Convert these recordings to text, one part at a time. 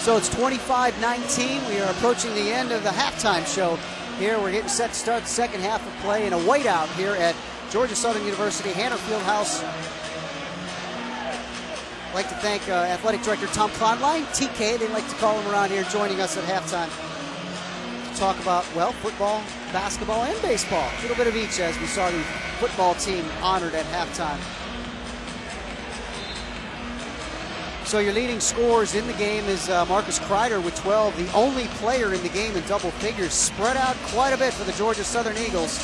So it's 25-19. We are approaching the end of the halftime show here. We're getting set to start the second half of play in a whiteout here at Georgia Southern University, Hanner Fieldhouse. I'd like to thank Athletic Director Tom Klondline, TK, they like to call him around here, joining us at halftime to talk about, well, football, basketball, and baseball. A little bit of each as we saw the football team honored at halftime. So your leading scorers in the game is Marcus Kreider with 12, the only player in the game in double figures. Spread out quite a bit for the Georgia Southern Eagles.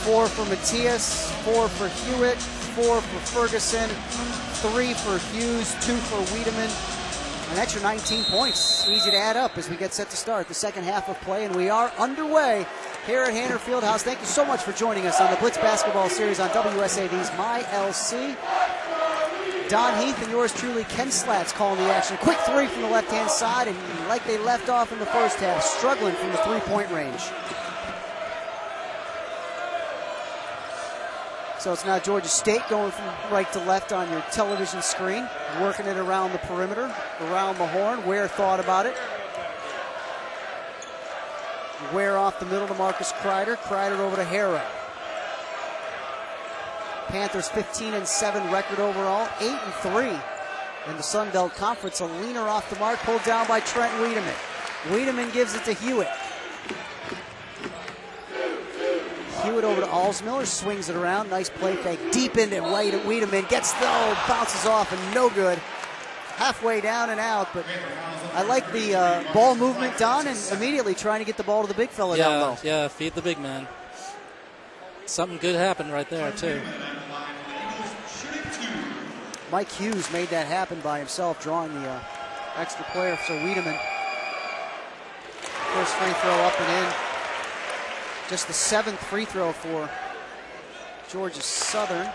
4 for Matthias, 4 for Hewitt, 4 for Ferguson, 3 for Hughes, 2 for Wiedemann. And that's your 19 points. Easy to add up as we get set to start the second half of play. And we are underway here at Hanner Fieldhouse. Thank you so much for joining us on the Blitz Basketball Series on WSAV's MyLC. Don Heath and yours truly, Ken Slatz, calling the action. Quick three from the left-hand side, and like they left off in the first half, struggling from the three-point range. So it's now Georgia State going from right to left on your television screen, working it around the perimeter, around the horn. Ware thought about it. Ware off the middle to Marcus Kreider. Kreider over to Harrow. Panthers 15-7 record overall, 8-3 in the Sun Belt Conference. A leaner off the mark, pulled down by Trent Wiedemann. Wiedemann gives it to Hewitt. Hewitt over to Alsmiller, swings it around. Nice play fake deep into Wiedemann. Gets bounces off and no good. Halfway down and out, but I like the ball movement, Don, and immediately trying to get the ball to the big fella down low. Yeah, feed the big man. Something good happened right there, too. Mike Hughes made that happen by himself, drawing the extra player. So Wiedemann, first free throw up and in. Just the 7th free throw for Georgia Southern.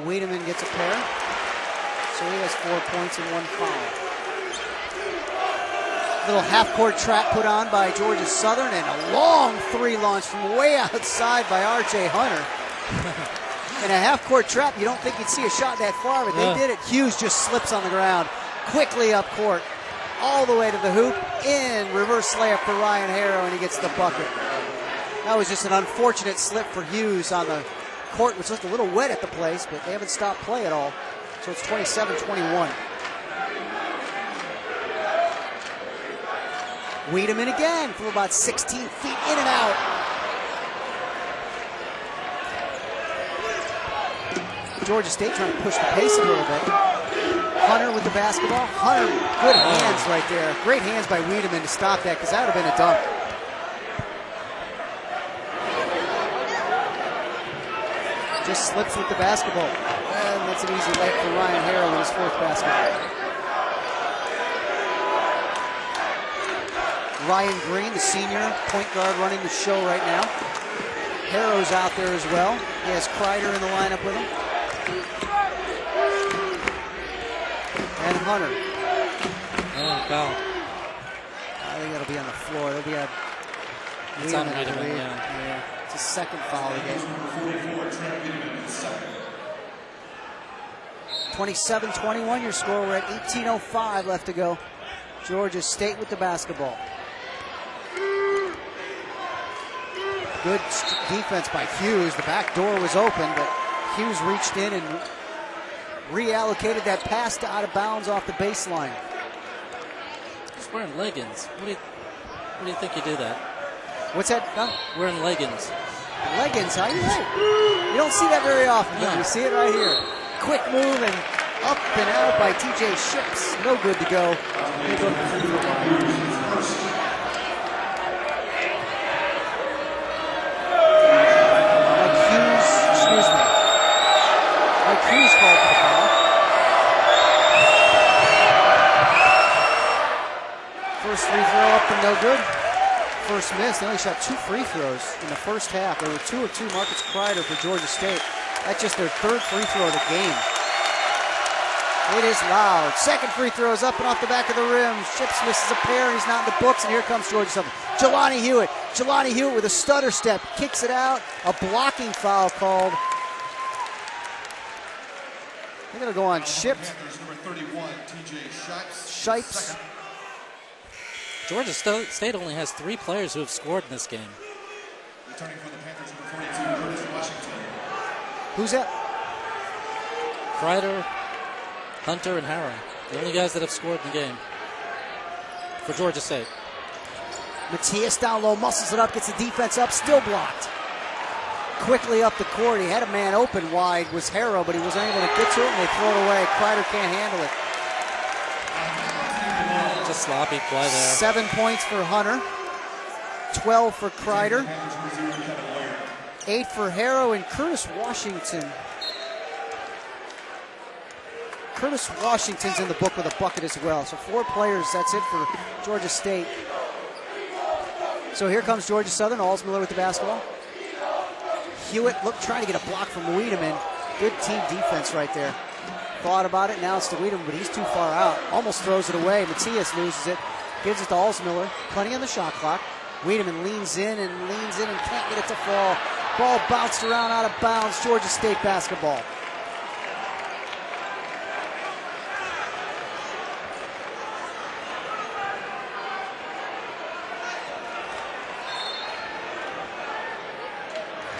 Wiedemann gets a pair. So he has 4 points and 1 foul. Little half-court trap put on by Georgia Southern, and a long three launch from way outside by R.J. Hunter. In a half-court trap, you don't think you'd see a shot that far, but they did it. Hughes just slips on the ground, quickly up court, all the way to the hoop, in reverse layup for Ryan Harrow, and he gets the bucket. That was just an unfortunate slip for Hughes on the court, which looked a little wet at the place, but they haven't stopped play at all. So it's 27-21. Wiedemann again from about 16 feet, in and out. Georgia State trying to push the pace a little bit. Hunter with the basketball. Hunter, good hands right there. Great hands by Wiedemann to stop that, because that would have been a dunk. Just slips with the basketball. And that's an easy layup for Ryan Harrow in his 4th basket. Ryan Green, the senior point guard, running the show right now. Harrow's out there as well. He has Kreider in the lineup with him. And Hunter. Oh, foul. I think that'll be on the floor. It'll be a It's on Wiedemann, yeah. It's a second foul again. 27-21 your score. We're at 18:05 left to go. Georgia State with the basketball. Good defense by Hughes. The back door was open, but Hughes reached in and reallocated that pass to out of bounds off the baseline. He's wearing leggings. What do you think you do that? What's that? Huh? Wearing leggings. Leggings, huh? You're right. You don't see that very often, but you see it right here. Quick move and up and out by TJ Ships. No good to go. Mike Hughes called for the foul. First free throw up and no good. First miss. They only shot 2 free throws in the first half. They were 2 of 2. Marcus Kreider for Georgia State. That's just their 3rd free throw of the game. It is loud. Second free throw is up and off the back of the rim. Ships misses a pair. He's not in the books, and here comes Georgia Southern. Jelani Hewitt. Jelani Hewitt with a stutter step. Kicks it out. A blocking foul called They're going to go on shipped. Shipes. Georgia State only has 3 players who have scored in this game. Returning for the Panthers, number 42, Curtis Washington. Who's that? Kreider, Hunter, and Harrow. The only guys that have scored in the game for Georgia State. Matias down low, muscles it up, gets the defense up, still blocked. Quickly up the court. He had a man open wide, was Harrow, but he wasn't able to get to it, and they throw it away. Kreider can't handle it. Just sloppy play there. 7 points for Hunter, 12 for Kreider, 8 for Harrow, and Curtis Washington. Curtis Washington's in the book with a bucket as well. So 4 players, that's it for Georgia State. So here comes Georgia Southern. Alsmiller with the basketball. Hewitt trying to get a block from Wiedemann. Good team defense right there. Thought about it, now it's to Wiedemann, but he's too far out. Almost throws it away. Matias loses it. Gives it to Alsmiller. Plenty on the shot clock. Wiedemann leans in and can't get it to fall. Ball bounced around out of bounds. Georgia State basketball.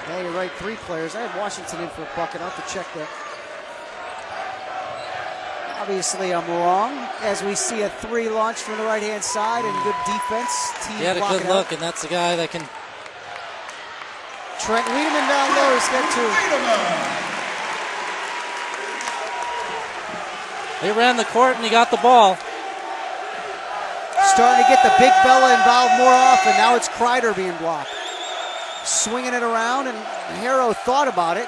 Yeah, you're right, 3 players. I had Washington in for a bucket. I'll have to check that. Obviously, I'm wrong, as we see a 3 launched from the right-hand side and good defense. He had a good look, and that's the guy that can... Trent Wiedemann down low. He's got 2. He ran the court, and he got the ball. Starting to get the big fella involved more often. Now it's Kreider being blocked. Swinging it around, and Harrow thought about it.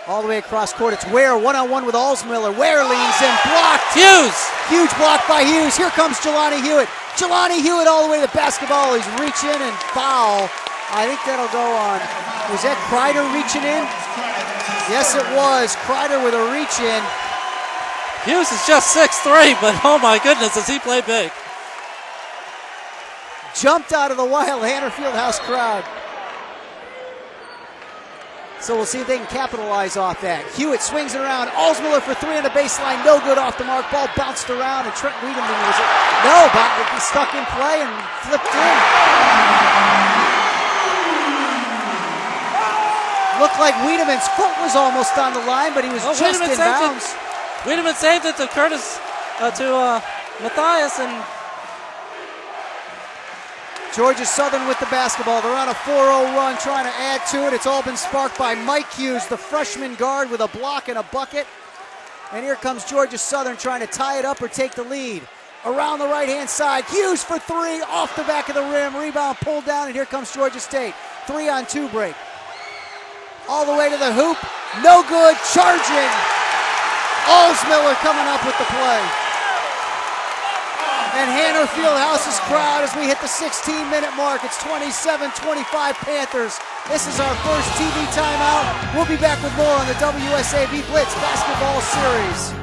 All the way across court, it's Ware one-on-one with Alsmiller. Ware leans in, blocked. Hughes! Huge block by Hughes. Here comes Jelani Hewitt. Jelani Hewitt all the way to the basketball. He's reaching and foul. I think that'll go on. Was that Kreider reaching in? Yes, it was. Kreider with a reach in. Hughes is just 6'3", but oh my goodness, does he play big. Jumped out of the wild Hanner Fieldhouse crowd. So we'll see if they can capitalize off that. Hewitt swings it around. Alsmiller for 3 on the baseline. No good off the mark. Ball bounced around, and Trent Wiedemann was it? No, but he stuck in play and flipped in. Looked like Wiedemann's foot was almost on the line, but he was just in bounds. Wiedemann saved it to Curtis, Matthias, and Georgia Southern with the basketball. They're on a 4-0 run, trying to add to it. It's all been sparked by Mike Hughes, the freshman guard, with a block and a bucket. And here comes Georgia Southern trying to tie it up or take the lead. Around the right-hand side, Hughes for 3, off the back of the rim. Rebound pulled down, and here comes Georgia State. 3-on-2 break. All the way to the hoop. No good. Charging. Alsmiller coming up with the play. And Hanner Fieldhouse's crowd as we hit the 16-minute mark. It's 27-25 Panthers. This is our first TV timeout. We'll be back with more on the WSAB Blitz Basketball Series.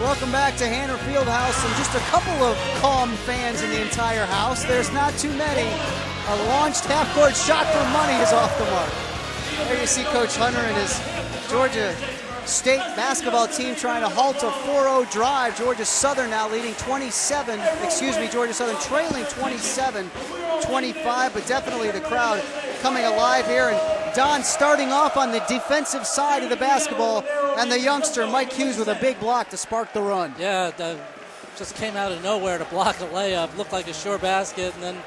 Welcome back to Hanner Fieldhouse, and just a couple of calm fans in the entire house. There's not too many. A launched half-court shot for money is off the mark. There you see Coach Hunter and his Georgia State basketball team trying to halt a 4-0 drive. Georgia Southern now leading Georgia Southern trailing 27-25, but definitely the crowd coming alive here. And Don starting off on the defensive side of the basketball, and the youngster Mike Hughes with a big block to spark the run. Yeah, just came out of nowhere to block a layup. Looked like a sure basket, and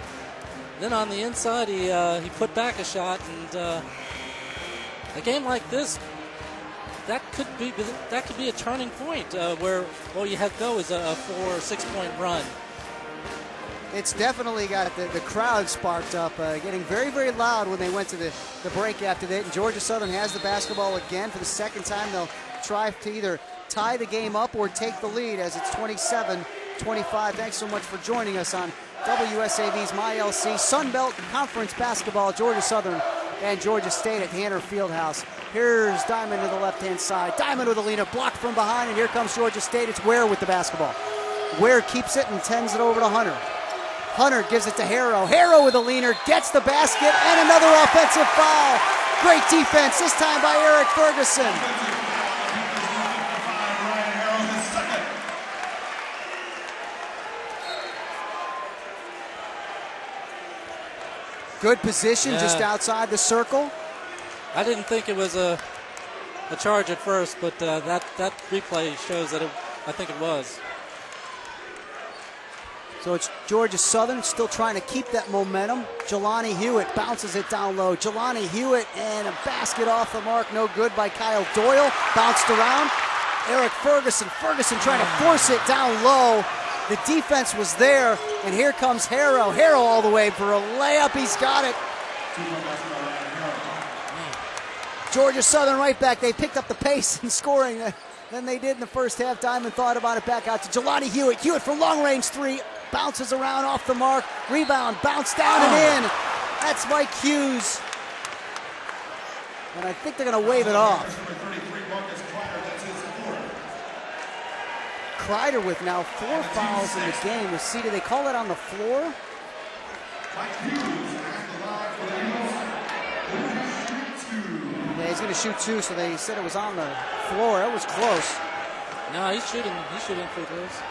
then on the inside he put back a shot. And a game like this, that could be a turning point where all you have to go is a 4 or 6 point run. It's definitely got the crowd sparked up, getting very, very loud when they went to the break after that. And Georgia Southern has the basketball again. For the second time, they'll try to either tie the game up or take the lead as it's 27-25. Thanks so much for joining us on WSAV's MyLC Sunbelt Conference Basketball. Georgia Southern and Georgia State at Hanner Fieldhouse. Here's Diamond to the left-hand side. Diamond with a lead, blocked from behind, and here comes Georgia State. It's Ware with the basketball. Ware keeps it and tends it over to Hunter. Hunter gives it to Harrow. Harrow with a leaner, gets the basket, and another offensive foul. Great defense, this time by Eric Ferguson. Good position just outside the circle. I didn't think it was a charge at first, but that replay shows that I think it was. So it's Georgia Southern still trying to keep that momentum. Jelani Hewitt bounces it down low. Jelani Hewitt and a basket off the mark. No good by Kyle Doyle. Bounced around. Eric Ferguson. Ferguson trying to force it down low. The defense was there, and here comes Harrow. Harrow all the way for a layup. He's got it. Georgia Southern right back. They picked up the pace in scoring than they did in the first half. Diamond thought about it, back out to Jelani Hewitt. Hewitt from long range three. Bounces around off the mark. Rebound. Bounce down and in. That's Mike Hughes. And I think they're going to wave it off. Kreider with now 4 fouls in the game. We'll see, do they call it on the floor? Yeah, he's going to shoot 2, so they said it was on the floor. That was close. No, he's shooting free throws.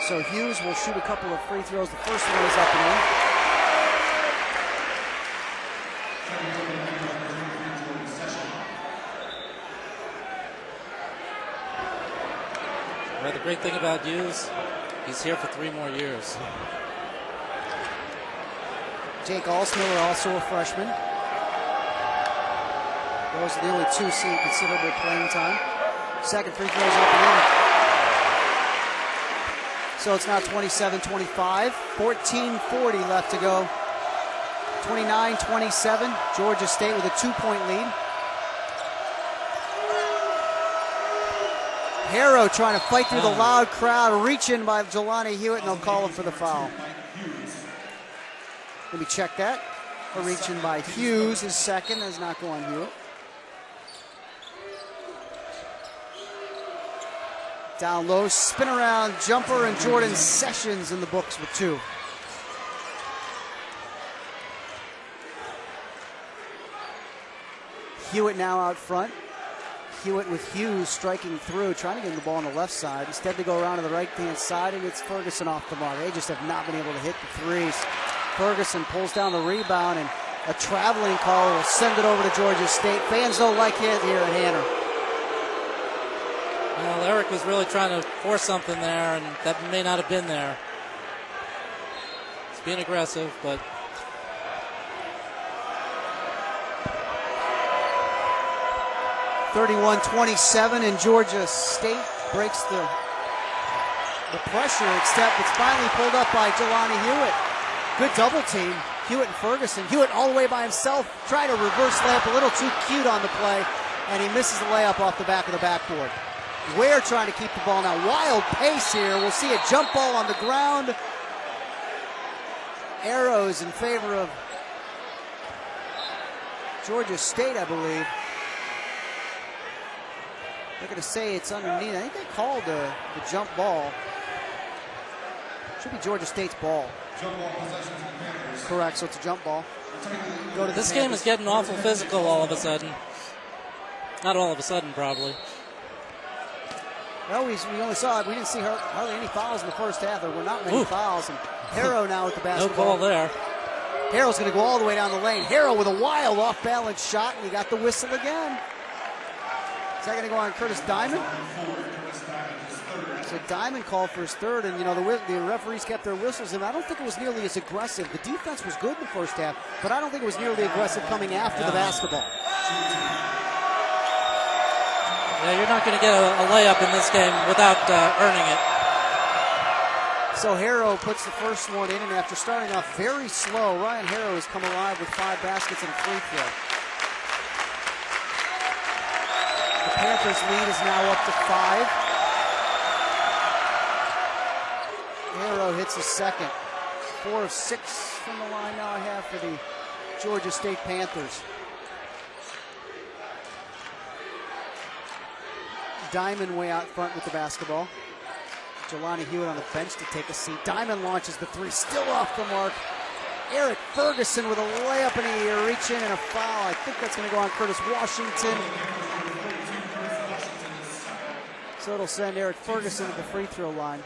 So Hughes will shoot a couple of free throws. The first one is up and in. Well, the great thing about Hughes, he's here for 3 more years. Jake Alsmiller, also a freshman. Those are the only 2 seeing considerable playing time. Second free throws up and in. So it's now 27-25, 14:40 left to go. 29-27, Georgia State with a 2-point lead. Harrow trying to fight through the loud crowd, reaching by Jelani Hewitt, and they'll call him for the foul. Let me check that. A reaching by Hughes is second, does not go on Hewitt. Down low, spin around jumper, and Jordan Sessions in the books with 2. Hewitt now out front. Hewitt with Hughes striking through, trying to get him the ball on the left side. Instead they go around to the right-hand side, and it's Ferguson off the mark. They just have not been able to hit the threes. Ferguson pulls down the rebound, and a traveling call will send it over to Georgia State. Fans don't like it here at Hanner. Well, Eric was really trying to force something there, and that may not have been there. He's being aggressive, but 31-27, and Georgia State breaks the pressure, except it's finally pulled up by Jelani Hewitt. Good double team. Hewitt and Ferguson. Hewitt all the way by himself, trying to reverse layup, a little too cute on the play, and he misses the layup off the back of the backboard. Ware trying to keep the ball now. Wild pace here. We'll see a jump ball on the ground. Arrows in favor of Georgia State, I believe. They're going to say it's underneath. I think they called the jump ball. Should be Georgia State's ball. Jump ball possession to the Panthers. Correct, so it's a jump ball. Go to this game is getting awful physical all of a sudden. Not all of a sudden, probably. Well, we only saw it. We didn't see hardly any fouls in the first half. There were not many fouls. And Harrow now with the basketball. No ball there. Harrow's going to go all the way down the lane. Harrow with a wild off-balance shot, and he got the whistle again. Is that going to go on Curtis Diamond? So Diamond called for his third, and the referees kept their whistles in. I don't think it was nearly as aggressive. The defense was good in the first half, but I don't think it was nearly aggressive coming after the basketball. Yeah, you're not going to get a layup in this game without earning it. So Harrow puts the first one in, and after starting off very slow, Ryan Harrow has come alive with 5 baskets and a free throw. The Panthers' lead is now up to 5. Harrow hits his second. 4 of 6 from the line now I have for the Georgia State Panthers. Diamond way out front with the basketball. Jelani Hewitt on the bench to take a seat. Diamond launches the three, still off the mark. Eric Ferguson with a layup and a reach in and a foul. I think that's going to go on Curtis Washington. So it'll send Eric Ferguson to the free throw line.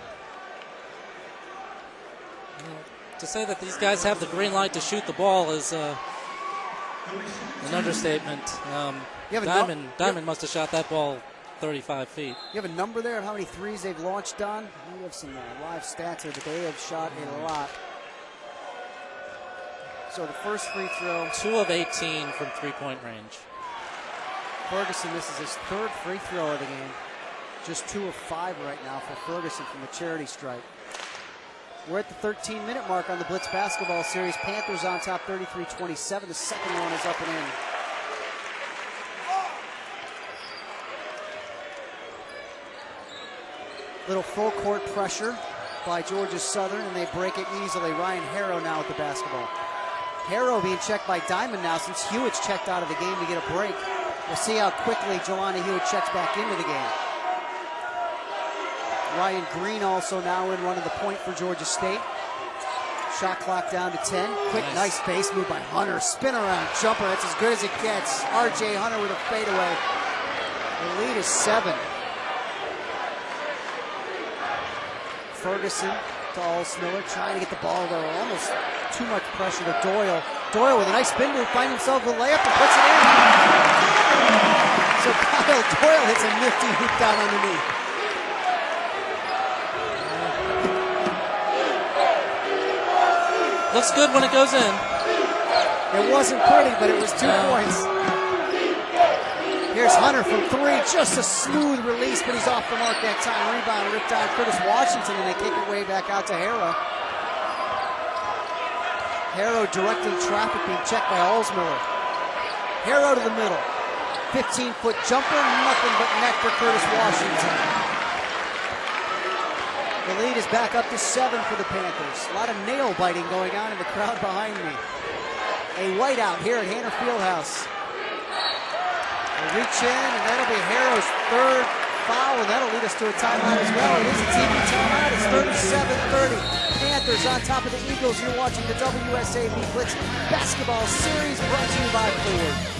To say that these guys have the green light to shoot the ball is an understatement. Diamond must have shot that ball 35 feet. You have a number there of how many threes they've launched, Don? We have some live stats here, but they have shot a lot. So the first free throw. 2 of 18 from three-point range. Ferguson, this is his third free throw of the game. Just 2 of 5 right now for Ferguson from the charity stripe. We're at the 13-minute mark on the Blitz basketball series. Panthers on top 33-27. The second one is up and in. Little full court pressure by Georgia Southern, and they break it easily. Ryan Harrow now with the basketball. Harrow being checked by Diamond now since Hewitt's checked out of the game to get a break. We'll see how quickly Jelani Hewitt checks back into the game. Ryan Green also now in running the point for Georgia State. Shot clock down to 10. Quick, nice base move by Hunter. Spin around jumper. That's as good as it gets. R.J. Hunter with a fadeaway. The lead is 7. Ferguson to Alsmiller, trying to get the ball there. Almost too much pressure to Doyle. Doyle with a nice spin move, finds himself a layup and puts it in. So Kyle Doyle hits a nifty hoop down underneath. Looks good when it goes in. It wasn't pretty, but it was 2 points. Here's Hunter from 3. Just a smooth release, but he's off the mark that time. Rebound ripped out Curtis Washington, and they kick it way back out to Harrow. Harrow directing traffic, being checked by Alsmiller. Harrow to the middle. 15-foot jumper, nothing but net for Curtis Washington. The lead is back up to 7 for the Panthers. A lot of nail biting going on in the crowd behind me. A whiteout here at Haner Fieldhouse. A reach in, and that'll be Harrow's 3rd foul, and that'll lead us to a timeout as well. It is a TV timeout. It's 37-30. Panthers on top of the Eagles. You're watching the WSAB Blitz basketball series brought to you by Ford.